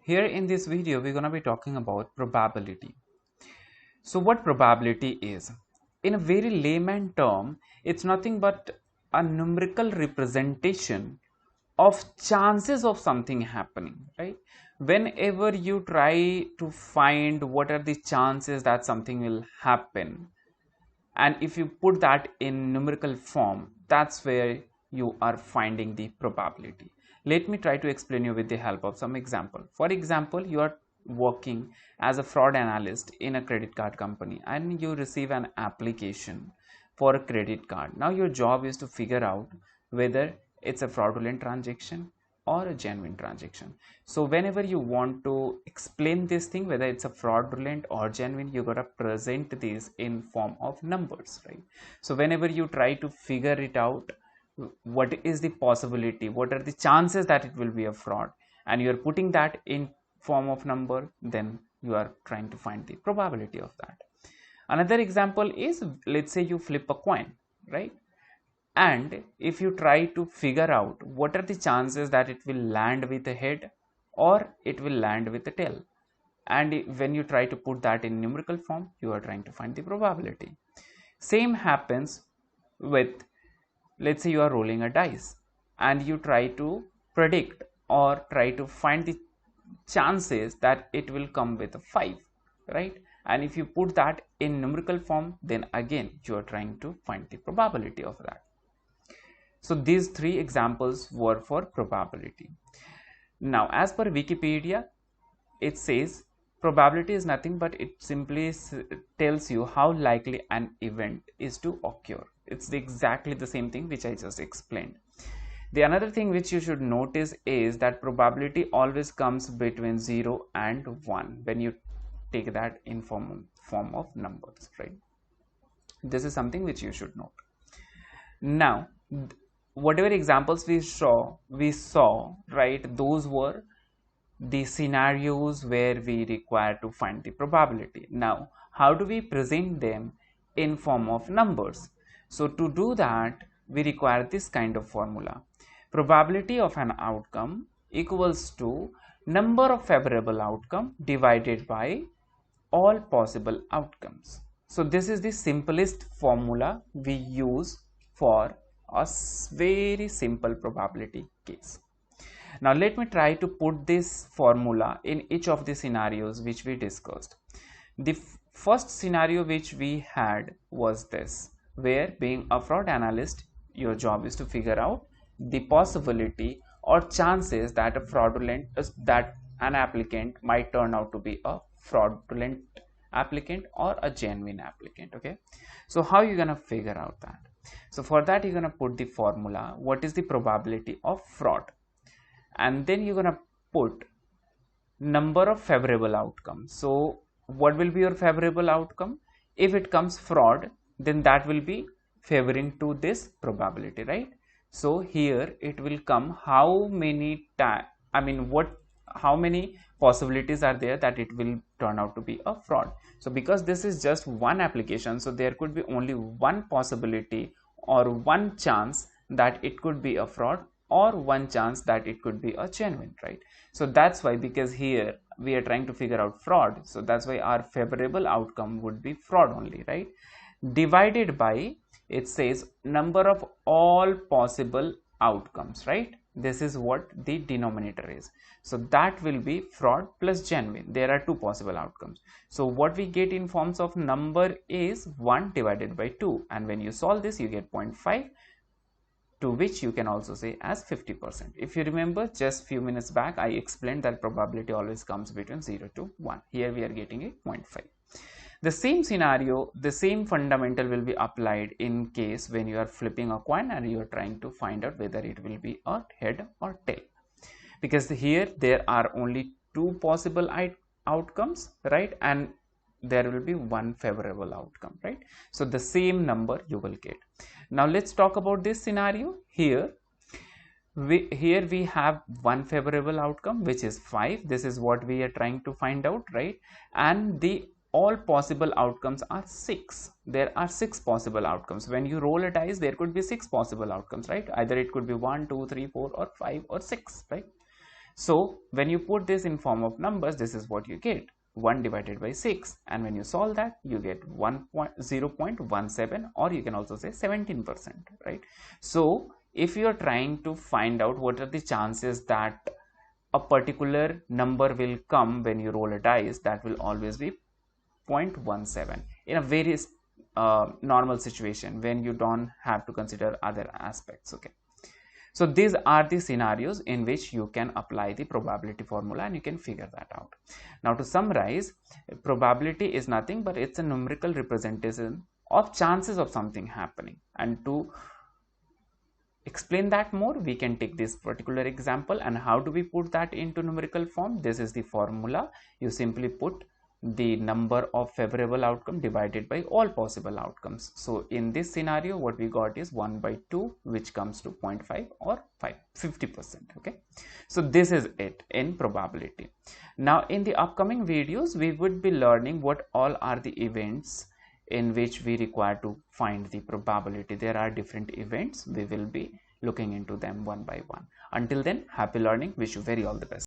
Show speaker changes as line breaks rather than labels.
Here in this video, we're going to be talking about probability. So what probability is? In a very layman term, it's nothing but a numerical representation of chances of something happening, right? Whenever you try to find what are the chances that something will happen, and if you put that in numerical form, that's where you are finding the probability. Let me try to explain you with the help of some example. For example, you are working as a fraud analyst in a credit card company and you receive an application for a credit card. Now your job is to figure out whether it's a fraudulent transaction or a genuine transaction. So whenever you want to explain this thing, whether it's a fraudulent or genuine, you gotta present this in form of numbers, right? So whenever you try to figure it out, what is the possibility, what are the chances that it will be a fraud, and you're putting that in form of number, then you are trying to find the probability of that. Another example is, let's say you flip a coin, right? And if you try to figure out what are the chances that it will land with a head or it will land with a tail, and when you try to put that in numerical form, you are trying to find the probability. Same happens with, let's say you are rolling a dice and you try to predict or try to find the chances that it will come with a 5, right? And if you put that in numerical form, then again you are trying to find the probability of that. So these three examples were for probability. Now, as per Wikipedia, it says probability is nothing but it simply tells you how likely an event is to occur. It's exactly the same thing which I just explained. The another thing which you should notice is that probability always comes between 0 and 1 when you take that in form of numbers, right? This is something which you should note. Now, whatever examples we saw, right, those were the scenarios where we require to find the probability. Now, how do we present them in form of numbers? So to do that, we require this kind of formula. Probability of an outcome equals to number of favorable outcome divided by all possible outcomes. So this is the simplest formula we use for a very simple probability case. Now let me try to put this formula in each of the scenarios which we discussed. The first scenario which we had was this, where being a fraud analyst, your job is to figure out the possibility or chances that an applicant might turn out to be a fraudulent applicant or a genuine applicant. Okay, so how you gonna figure out that? So for that, you're gonna put the formula, what is the probability of fraud, and then you're gonna put number of favorable outcomes. So what will be your favorable outcome? If it comes fraud, then that will be favoring to this probability, right? So here it will come how many how many possibilities are there that it will turn out to be a fraud. So because this is just one application, so there could be only one possibility or one chance that it could be a fraud or one chance that it could be a genuine, right? So that's why, because here we are trying to figure out fraud, so that's why our favorable outcome would be fraud only, right? Divided by, it says number of all possible outcomes, right? This is what the denominator is. So that will be fraud plus genuine. There are two possible outcomes. So what we get in forms of number is 1 divided by 2, and when you solve this you get 0.5, to which you can also say as 50%. If you remember, just few minutes back I explained that probability always comes between 0 to 1. Here we are getting it 0.5. The same scenario, the same fundamental will be applied in case when you are flipping a coin and you are trying to find out whether it will be a head or tail, because here there are only two possible outcomes, right? And there will be one favorable outcome, right? So the same number you will get. Now let's talk about this scenario. Here we have one favorable outcome, which is 5. This is what we are trying to find out, right? And the all possible outcomes are 6. There are 6 possible outcomes. When you roll a dice, there could be 6 possible outcomes, right? Either it could be 1, 2, 3, 4 or 5 or 6, right? So when you put this in form of numbers, this is what you get, 1 divided by 6, and when you solve that you get 0.17, or you can also say 17%, right? So if you are trying to find out what are the chances that a particular number will come when you roll a dice, that will always be 0.17 in a very normal situation when you don't have to consider other aspects. Okay, so these are the scenarios in which you can apply the probability formula and you can figure that out. Now to summarize, probability is nothing but it's a numerical representation of chances of something happening, and to explain that more, we can take this particular example. And how do we put that into numerical form? This is the formula. You simply put the number of favorable outcome divided by all possible outcomes. So in this scenario, what we got is 1 by 2, which comes to 0.5 or 50%. Okay, so this is it in probability. Now in the upcoming videos, we would be learning what all are the events in which we require to find the probability. There are different events. We will be looking into them one by one. Until then, happy learning. Wish you very all the best.